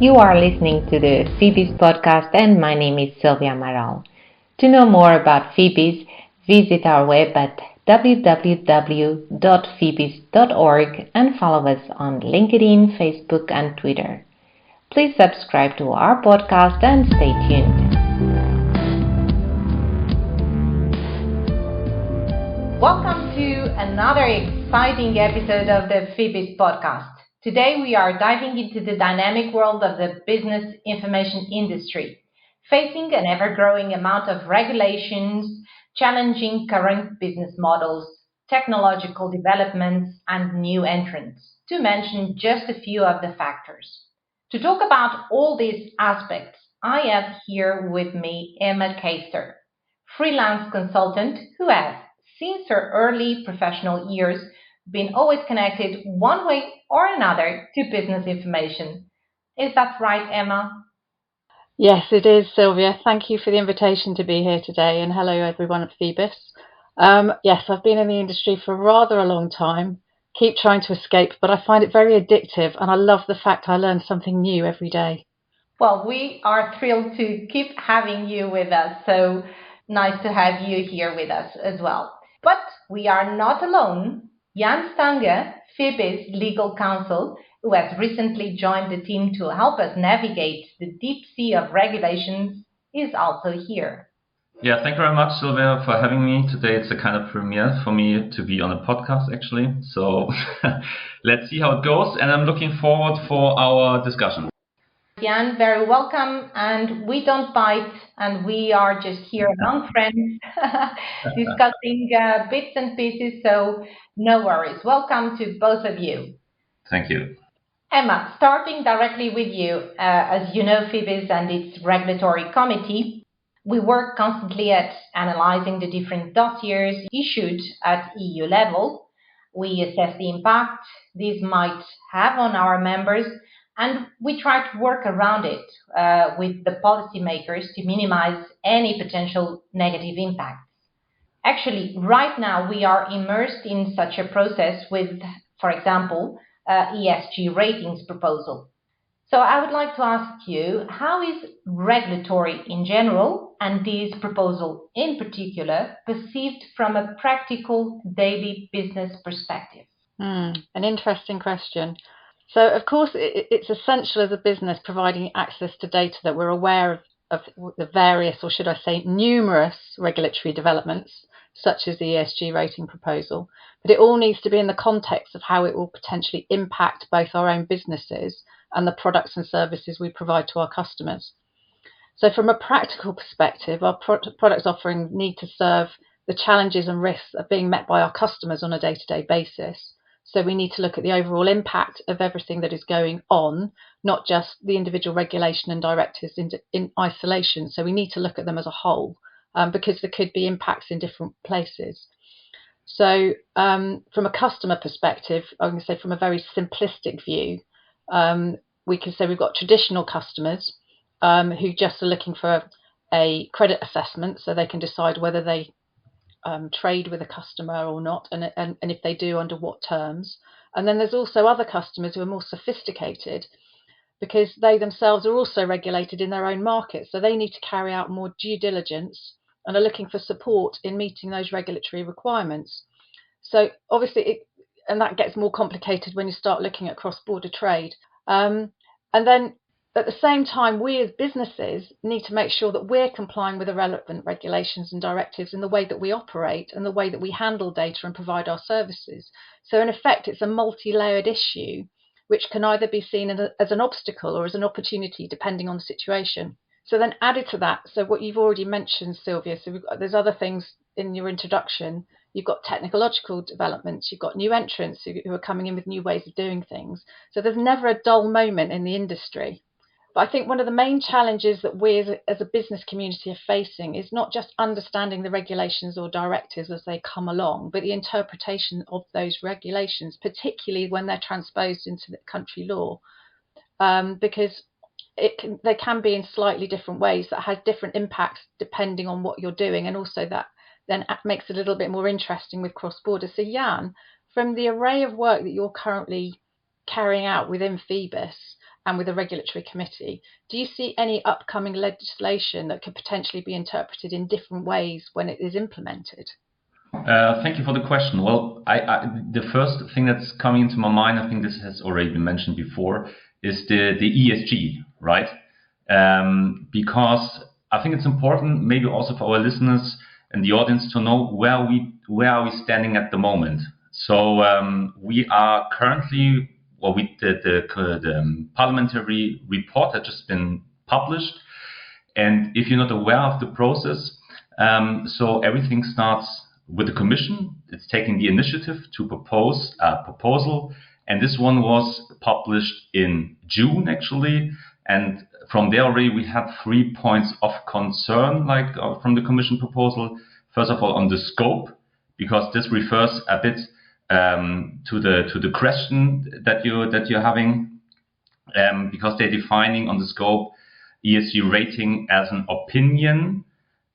You are listening to the FEBIS podcast, and my name is Sylvia Amaral. To know more about FEBIS, visit our web at www.febis.org and follow us on LinkedIn, Facebook, and Twitter. Please subscribe to our podcast and stay tuned. Welcome to another exciting episode of the FEBIS podcast. Today we are diving into the dynamic world of the business information industry, facing an ever-growing amount of regulations, challenging current business models, technological developments, and new entrants, to mention just a few of the factors. To talk about all these aspects, I have here with me Emma Keister, freelance consultant who has, since her early professional years, been always connected one way or another to business information. Is that right, Emma? Yes, it is, Sylvia. Thank you for the invitation to be here today, and hello everyone at FEBIS. Yes, I've been in the industry for rather a long time, keep trying to escape, but I find it very addictive, and I love the fact I learn something new every day. Well, we are thrilled to keep having you with us, so nice to have you here with us as well. But we are not alone. Jan Stange, FEBIS legal counsel, who has recently joined the team to help us navigate the deep sea of regulations, is also here. Yeah, thank you very much, Sylvia, for having me today. It's a kind of premiere for me to be on a podcast, actually. So let's see how it goes, and I'm looking forward for our discussion. Jan, very welcome, and we don't bite, and we are just here among friends discussing bits and pieces, so no worries. Welcome to both of you. Thank you. Emma, starting directly with you, as you know, FEBIS and its regulatory committee, we work constantly at analyzing the different dossiers issued at EU level. We assess the impact these might have on our members, and we try to work around it with the policymakers to minimize any potential negative impacts. Actually, right now we are immersed in such a process with, for example, ESG ratings proposal. So I would like to ask you, how is regulatory in general and this proposal in particular perceived from a practical daily business perspective? An interesting question. So, of course, it's essential as a business providing access to data that we're aware of the various, or should I say, numerous regulatory developments, such as the ESG rating proposal. But it all needs to be in the context of how it will potentially impact both our own businesses and the products and services we provide to our customers. So, from a practical perspective, our products offering need to serve the challenges and risks of being met by our customers on a day-to-day basis. So we need to look at the overall impact of everything that is going on, not just the individual regulation and directives in isolation. So we need to look at them as a whole because there could be impacts in different places. So from a customer perspective, I'm going to say from a very simplistic view, we can say we've got traditional customers who just are looking for a credit assessment so they can decide whether they trade with a customer or not, and if they do, under what terms. And then there's also other customers who are more sophisticated because they themselves are also regulated in their own market, so they need to carry out more due diligence and are looking for support in meeting those regulatory requirements. So obviously, and that gets more complicated when you start looking at cross-border trade. And then at the same time, we as businesses need to make sure that we're complying with the relevant regulations and directives in the way that we operate and the way that we handle data and provide our services. So in effect, it's a multi-layered issue, which can either be seen as an obstacle or as an opportunity, depending on the situation. So then added to that, so what you've already mentioned, Sylvia, so there's other things in your introduction. You've got technological developments, you've got new entrants who are coming in with new ways of doing things. So there's never a dull moment in the industry. But I think one of the main challenges that we as a business community are facing is not just understanding the regulations or directives as they come along, but the interpretation of those regulations, particularly when they're transposed into the country law, because they can be in slightly different ways that has different impacts depending on what you're doing, and also that then makes it a little bit more interesting with cross-border. So Jan, from the array of work that you're currently carrying out within FEBIS, and with the regulatory committee. Do you see any upcoming legislation that could potentially be interpreted in different ways when it is implemented? Thank you for the question. Well, the first thing that's coming into my mind, I think this has already been mentioned before, is the ESG, right? Because I think it's important, maybe also for our listeners and the audience, to know where are we standing at the moment. So we are currently, well, the parliamentary report has just been published, and if you're not aware of the process, so everything starts with the Commission. It's taking the initiative to propose a proposal, and this one was published in June actually. And from there already we had 3 points of concern, from the Commission proposal. First of all, on the scope, because this refers a bit to the question that you're having, because they're defining on the scope ESG rating as an opinion,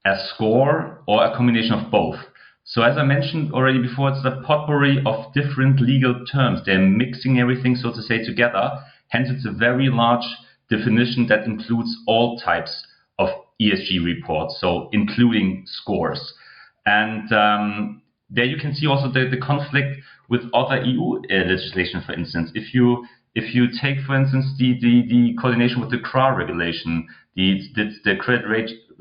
a score, or a combination of both. So as I mentioned already before, it's a potpourri of different legal terms. They're mixing everything, so to say, together. Hence, it's a very large definition that includes all types of ESG reports, so including scores. And there you can see also the conflict with other EU legislation, for instance. If you take, for instance, the coordination with the CRA regulation, the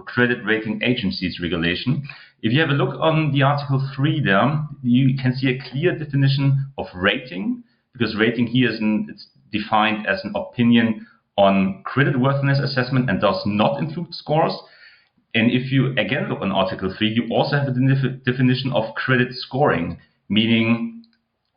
credit rating agencies regulation, if you have a look on the Article 3 there, you can see a clear definition of rating, because rating here it's defined as an opinion on creditworthiness assessment and does not include scores. And if you again look on Article 3, you also have a definition of credit scoring, meaning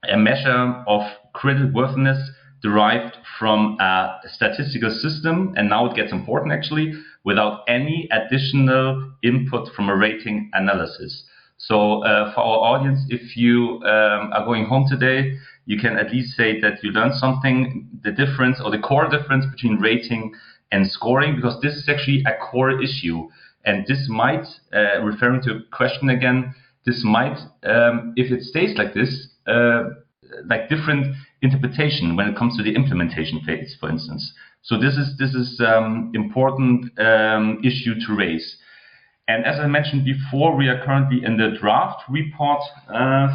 a measure of creditworthiness derived from a statistical system, and now it gets important actually, without any additional input from a rating analysis. So for our audience, if you are going home today, you can at least say that you learned something, the difference or the core difference between rating and scoring, because this is actually a core issue. And this might, referring to a question again, this might, if it stays like this, like different interpretation when it comes to the implementation phase, for instance. So this is important issue to raise. And as I mentioned before, we are currently in the draft report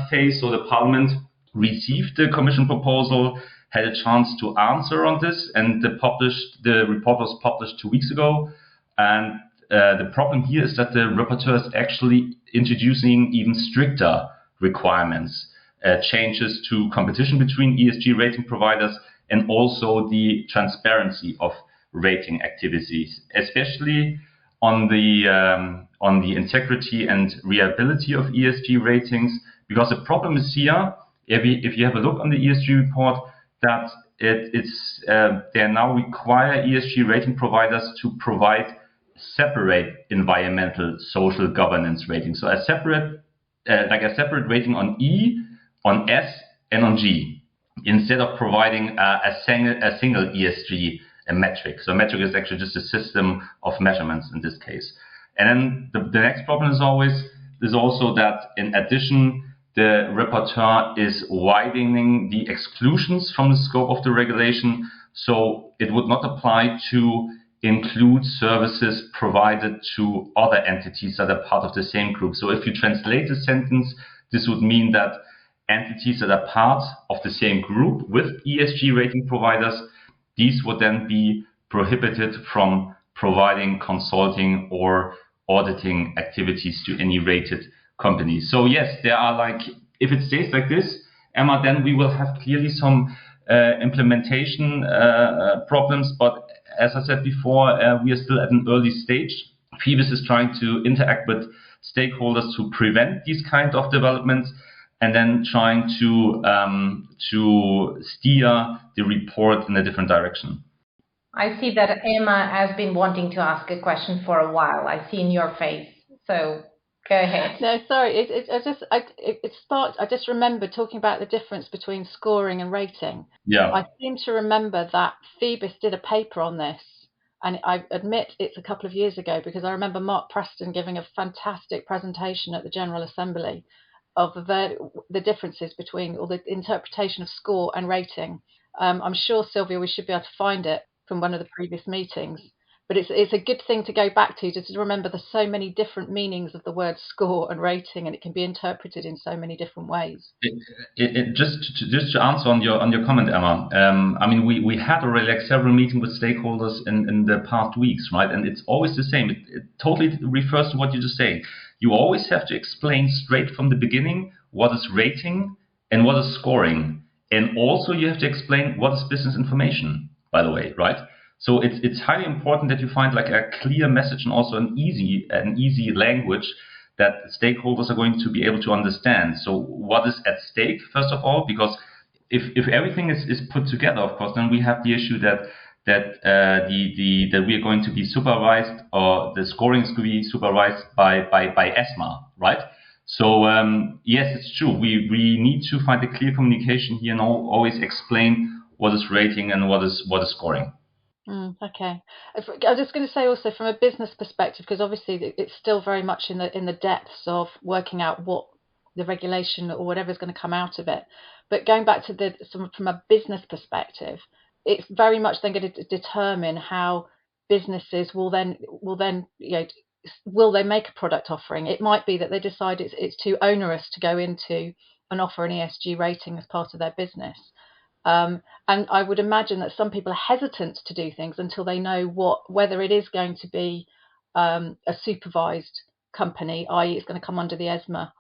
phase. So the Parliament received the Commission proposal, had a chance to answer on this, and the report was published 2 weeks ago. And the problem here is that the rapporteur is actually introducing even stricter requirements, changes to competition between ESG rating providers, and also the transparency of rating activities, especially on the integrity and reliability of ESG ratings. Because the problem is here, if you have a look on the ESG report, that they now require ESG rating providers to provide separate environmental social governance ratings. So a separate rating on E, on S, and on G, instead of providing a single ESG metric. So a metric is actually just a system of measurements in this case. And then the next problem is also that in addition, the rapporteur is widening the exclusions from the scope of the regulation. So it would not apply to include services provided to other entities that are part of the same group. So if you translate the sentence, this would mean that entities that are part of the same group with ESG rating providers, these would then be prohibited from providing consulting or auditing activities to any rated companies. So yes, there are if it stays like this, Emma, then we will have clearly some implementation problems. But as I said before, we are still at an early stage. FEBIS is trying to interact with stakeholders to prevent these kinds of developments, and then trying to steer the report in a different direction. I see that Emma has been wanting to ask a question for a while. I see in your face. So go ahead. No, sorry. It sparked. I just remember talking about the difference between scoring and rating. Yeah. I seem to remember that FEBIS did a paper on this, and I admit it's a couple of years ago, because I remember Mark Preston giving a fantastic presentation at the General Assembly of the differences between, or the interpretation of score and rating. I'm sure, Sylvia, we should be able to find it from one of the previous meetings. But it's a good thing to go back to remember there's so many different meanings of the word score and rating, and it can be interpreted in so many different ways. Just to answer on your comment, Emma. I mean, we had already like several meetings with stakeholders in the past weeks, right? And it's always the same. It totally refers to what you just saying. You always have to explain straight from the beginning what is rating and what is scoring, and also you have to explain what is business information. By the way, right? So it's highly important that you find like a clear message and also an easy language that stakeholders are going to be able to understand. So what is at stake, first of all, because if everything is put together, of course, then we have the issue that we are going to be supervised, or the scoring is going to be supervised by ESMA, right? So yes, it's true. We need to find a clear communication here and always explain what is rating and what is scoring. Okay. I was just going to say also from a business perspective, because obviously it's still very much in the depths of working out what the regulation or whatever is going to come out of it. But going back to from a business perspective, it's very much then going to determine how businesses will then will they make a product offering. It might be that they decide it's too onerous to go into and offer an ESG rating as part of their business. And I would imagine that some people are hesitant to do things until they know whether it is going to be a supervised company, i.e. it's going to come under the ESMA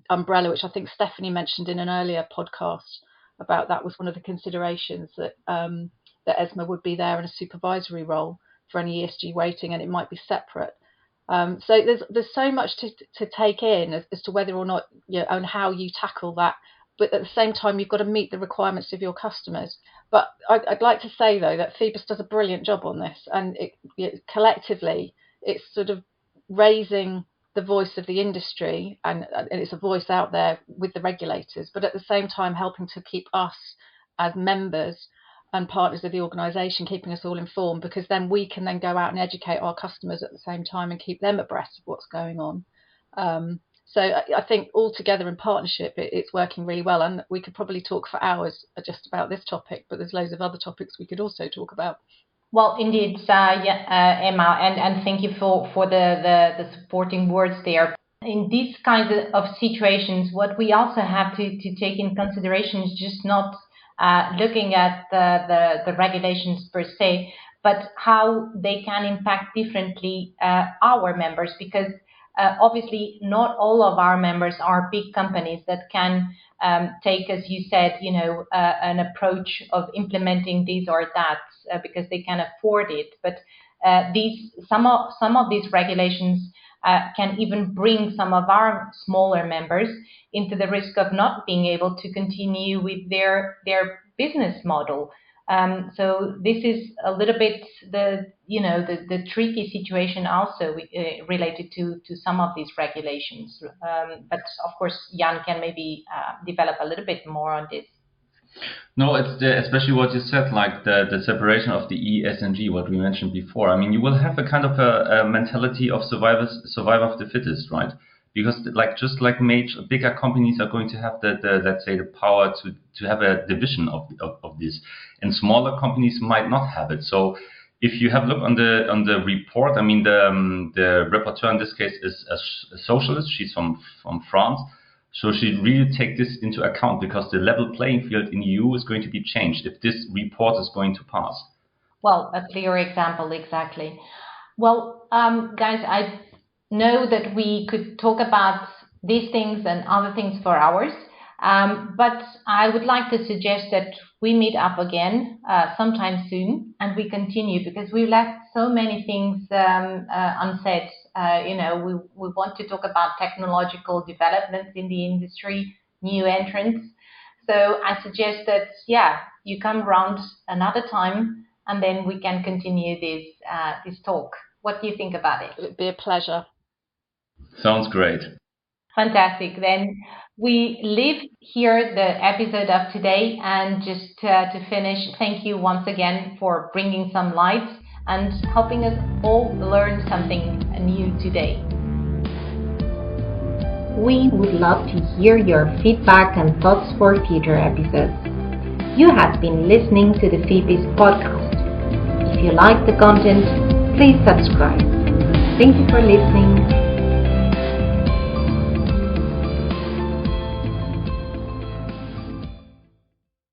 umbrella, which I think Stephanie mentioned in an earlier podcast about. That was one of the considerations, that ESMA would be there in a supervisory role for any ESG rating, and it might be separate. So there's so much to take in as to whether or not, and how you tackle that. But at the same time, you've got to meet the requirements of your customers. But I'd like to say, though, that FEBIS does a brilliant job on this, and collectively, it's sort of raising the voice of the industry, and it's a voice out there with the regulators, but at the same time helping to keep us as members and partners of the organisation, keeping us all informed, because then we can then go out and educate our customers at the same time and keep them abreast of what's going on. So I think all together in partnership, it's working really well. And we could probably talk for hours just about this topic, but there's loads of other topics we could also talk about. Well, indeed, Emma, and thank you for the supporting words there. In these kinds of situations, what we also have to take in consideration is just not looking at the regulations per se, but how they can impact differently our members, because obviously, not all of our members are big companies that can take, as you said, an approach of implementing this or that because they can afford it. But some of these regulations can even bring some of our smaller members into the risk of not being able to continue with their business model. So this is a little bit the tricky situation also related to some of these regulations. But of course, Jan can maybe develop a little bit more on this. No, it's especially what you said, like the separation of the E, S, and G, what we mentioned before. I mean, you will have a kind of a mentality of survivor of the fittest, right? Because just like bigger companies are going to have the let's say the power to have a division of this, and smaller companies might not have it. So if you have a look on the report, I mean the rapporteur in this case is a socialist. She's from France, so she really take this into account, because the level playing field in EU is going to be changed if this report is going to pass. Well, a clear example, exactly. Well, guys, I know that we could talk about these things and other things for hours, but I would like to suggest that we meet up again sometime soon and we continue, because we left so many things unsaid. We want to talk about technological developments in the industry, new entrants. So I suggest that, you come around another time and then we can continue this talk. What do you think about it? It would be a pleasure. Sounds great. Fantastic. Then we leave here the episode of today, and just to finish, thank you once again for bringing some light and helping us all learn something new today. We would love to hear your feedback and thoughts for future episodes. You have been listening to the FEBIS podcast. If you like the content, please subscribe. Thank you for listening.